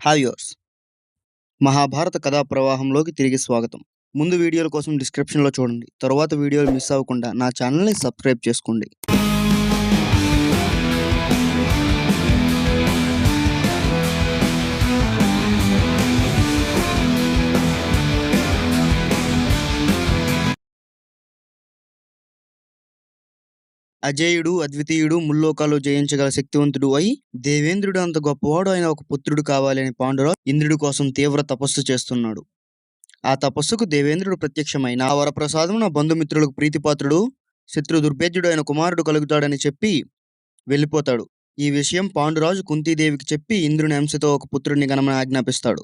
Hi viewers. Mahabharata కథా ప్రవాహంలోకి తిరిగి స్వాగతం. ముందు వీడియోల కోసం డిస్క్రిప్షన్‌లో చూడండి. తరువాత వీడియోలు మిస్ అవ్వకుండా నా ఛానల్‌ని సబ్స్క్రైబ్ చేసుకోండి. అజేయుడు, అద్వితీయుడు, ముల్లోకాలు జయించగల శక్తివంతుడు అయి దేవేంద్రుడు అంత గొప్పవాడు అయిన ఒక పుత్రుడు కావాలి అని పాండురాజు ఇంద్రుడి కోసం తీవ్ర తపస్సు చేస్తున్నాడు. ఆ తపస్సుకు దేవేంద్రుడు ప్రత్యక్షమై నా వరప్రసాదం నా బంధుమిత్రులకు ప్రీతిపాత్రుడు, శత్రు దుర్భేద్యుడు అయిన కుమారుడు కలుగుతాడని చెప్పి వెళ్ళిపోతాడు. ఈ విషయం పాండురాజు కుంతీదేవికి చెప్పి ఇంద్రుని అంశతో ఒక పుత్రుడిని కనమని ఆజ్ఞాపిస్తాడు.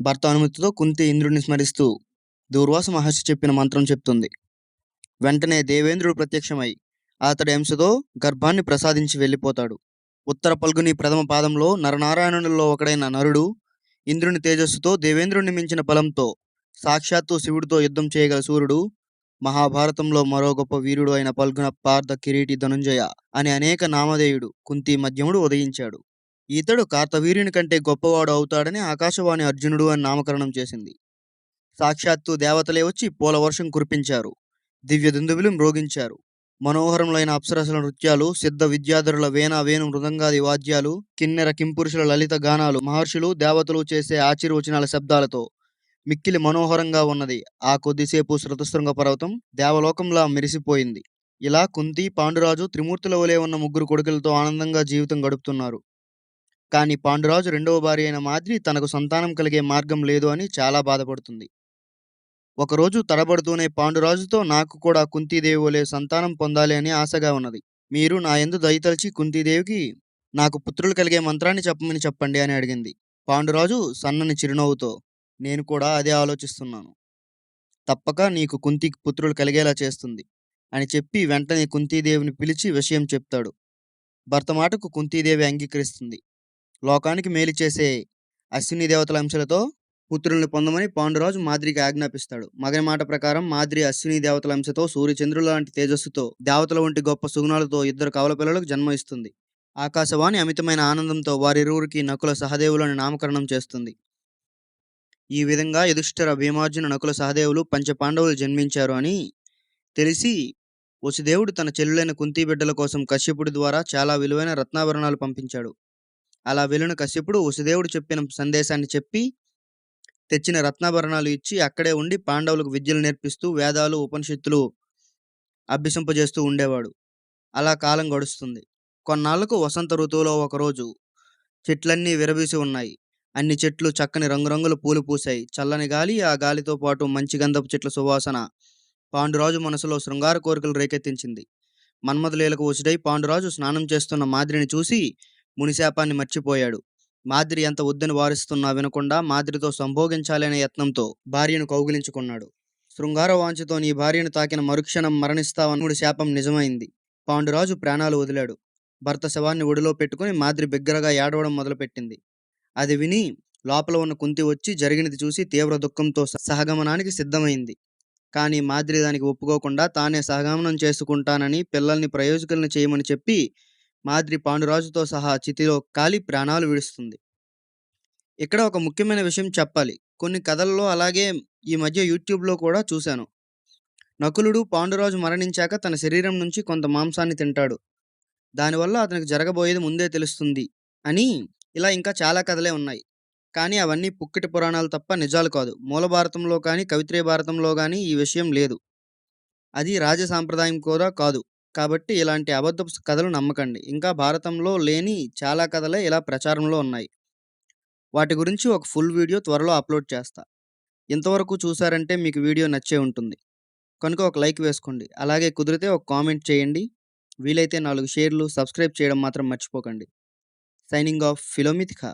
భర్త అనుమతితో కుంతి ఇంద్రుడిని స్మరిస్తూ దూర్వాస మహర్షి చెప్పిన మంత్రం చెప్తుంది. వెంటనే దేవేంద్రుడు ప్రత్యక్షమై అతడి అంశతో గర్భాన్ని ప్రసాదించి వెళ్ళిపోతాడు. ఉత్తర పల్గుని ప్రథమ పాదంలో నరనారాయణులలో ఒకడైన నరుడు ఇంద్రుని తేజస్సుతో దేవేంద్రుడిని మించిన బలంతో సాక్షాత్తు శివుడితో యుద్ధం చేయగల సూర్యుడు, మహాభారతంలో మరో గొప్ప వీరుడు అయిన పల్గున పార్థ కిరీటి ధనుంజయ అని అనేక నామధేయుడు కుంతి మధ్యముడు ఉదయించాడు. ఇతడు కార్తవీర్యుని కంటే గొప్పవాడు అవుతాడని ఆకాశవాణి అర్జునుడు అని నామకరణం చేసింది. సాక్షాత్తు దేవతలే వచ్చి పూలవర్షం కురిపించారు. దివ్య దుందుబిలు మ్రోగించారు. మనోహరములైన అప్సరసల నృత్యాలు, సిద్ధ విద్యాధరుల వేణు మృదంగాది వాద్యాలు, కిన్నెర కింపురుషుల లలిత గానాలు, మహర్షులు దేవతలు చేసే ఆశీర్వచనాల శబ్దాలతో మిక్కిలి మనోహరంగా ఉన్నది. ఆ కొద్దిసేపు శృతశృంగ పర్వతం దేవలోకంలా మెరిసిపోయింది. ఇలా కుంతి, పాండురాజు త్రిమూర్తుల వలె ఉన్న ముగ్గురు కొడుకులతో ఆనందంగా జీవితం గడుపుతున్నారు. కానీ పాండురాజు రెండవ భార్య అయిన మాద్రి తనకు సంతానం కలిగే మార్గం లేదు అని చాలా బాధపడుతుంది. ఒకరోజు తడబడుతూనే పాండురాజుతో నాకు కూడా కుంతీదేవి వలె సంతానం పొందాలి అని ఆశగా ఉన్నది. మీరు నా యందు దయతలిచి కుంతీదేవికి నాకు పుత్రులు కలిగే మంత్రాన్ని చెప్పమని చెప్పండి అని అడిగింది. పాండురాజు సన్నని చిరునవ్వుతో నేను కూడా అదే ఆలోచిస్తున్నాను. తప్పక నీకు కుంతికి పుత్రులు కలిగేలా చేస్తుంది అని చెప్పి వెంటనే కుంతీదేవిని పిలిచి విషయం చెప్తాడు. భర్త మాటకు కుంతీదేవి అంగీకరిస్తుంది. లోకానికి మేలు చేసే అశ్విని దేవతల అంశాలతో పుత్రుల్ని పొందమని పాండురాజు మాద్రికి ఆజ్ఞాపిస్తాడు. మగని మాట ప్రకారం మాద్రి అశ్విని దేవతల అంశతో సూర్యచంద్రుల లాంటి తేజస్సుతో దేవతల వంటి గొప్ప సుగుణాలతో ఇద్దరు కవల పిల్లలకు జన్మ ఇస్తుంది. ఆకాశవాణి అమితమైన ఆనందంతో వారిరువురికి నకుల సహదేవులని నామకరణం చేస్తుంది. ఈ విధంగా యుధిష్ఠిర, భీమార్జున, నకుల సహదేవులు పంచపాండవులు జన్మించారు అని తెలిసి వసుదేవుడు తన చెల్లులైన కుంతి బిడ్డల కోసం కశ్యపుడి ద్వారా చాలా విలువైన రత్నాభరణాలు పంపించాడు. అలా వెళ్ళిన కశ్యపుడు వసుదేవుడు చెప్పిన సందేశాన్ని చెప్పి తెచ్చిన రత్నాభరణాలు ఇచ్చి అక్కడే ఉండి పాండవులకు విద్యలు నేర్పిస్తూ వేదాలు, ఉపనిషత్తులు అభ్యసింపజేస్తూ ఉండేవాడు. అలా కాలం గడుస్తుంది. కొన్నాళ్లకు వసంత ఋతువులో ఒకరోజు చెట్లన్నీ విరబూసి ఉన్నాయి. అన్ని చెట్లు చక్కని రంగురంగుల పూలు పూశాయి. చల్లని గాలి, ఆ గాలితో పాటు మంచి గంధపు చెట్ల సువాసన పాండురాజు మనసులో శృంగార కోరికలు రేకెత్తించింది. మన్మథలీలకు వశుడై పాండురాజు స్నానం చేస్తున్న మాద్రిని చూసి మునిశాపాన్ని మర్చిపోయాడు. మాద్రి ఎంత వద్దని వారిస్తున్నా వినకుండా మాద్రితో సంభోగించాలనే యత్నంతో భార్యను కౌగిలించుకున్నాడు. శృంగార వాంఛతో నీ భార్యను తాకిన మరుక్షణం మరణిస్తావనుడి శాపం నిజమైంది. పాండురాజు ప్రాణాలు వదిలాడు. భర్త శవాన్ని ఒడిలో పెట్టుకుని మాద్రి బిగ్గరగా ఏడవడం మొదలుపెట్టింది. అది విని లోపల ఉన్న కుంతి వచ్చి జరిగినది చూసి తీవ్ర దుఃఖంతో సహగమనానికి సిద్ధమైంది. కానీ మాద్రి దానికి ఒప్పుకోకుండా తానే సహగమనం చేసుకుంటానని, పిల్లల్ని ప్రయోజకులను చేయమని చెప్పి మాద్రి పాండురాజుతో సహా చితిలో కాలి ప్రాణాలు విడుస్తుంది. ఇక్కడ ఒక ముఖ్యమైన విషయం చెప్పాలి. కొన్ని కథల్లో, అలాగే ఈ మధ్య యూట్యూబ్లో కూడా చూశాను. నకులుడు పాండురాజు మరణించాక తన శరీరం నుంచి కొంత మాంసాన్ని తింటాడు. దానివల్ల అతనికి జరగబోయేది ముందే తెలుస్తుంది అని. ఇలా ఇంకా చాలా కథలే ఉన్నాయి. కానీ అవన్నీ పుక్కిటి పురాణాలు తప్ప నిజాలు కాదు. మూల భారతంలో కానీ కవిత్రయ భారతంలో కానీ ఈ విషయం లేదు. అది రాజ సాంప్రదాయం కూడా కాదు. కాబట్టి ఇలాంటి అబద్ధపు కథలు నమ్మకండి. ఇంకా భారతంలో లేని చాలా కథలే ఇలా ప్రచారంలో ఉన్నాయి. వాటి గురించి ఒక ఫుల్ వీడియో త్వరలో అప్లోడ్ చేస్తా. ఇంతవరకు చూసారంటే మీకు వీడియో నచ్చే ఉంటుంది కనుక ఒక లైక్ వేసుకోండి. అలాగే కుదిరితే ఒక కామెంట్ చేయండి. వీలైతే 4 షేర్లు, సబ్స్క్రైబ్ చేయడం మాత్రం మర్చిపోకండి. Signing off ఫిలోమిథికా.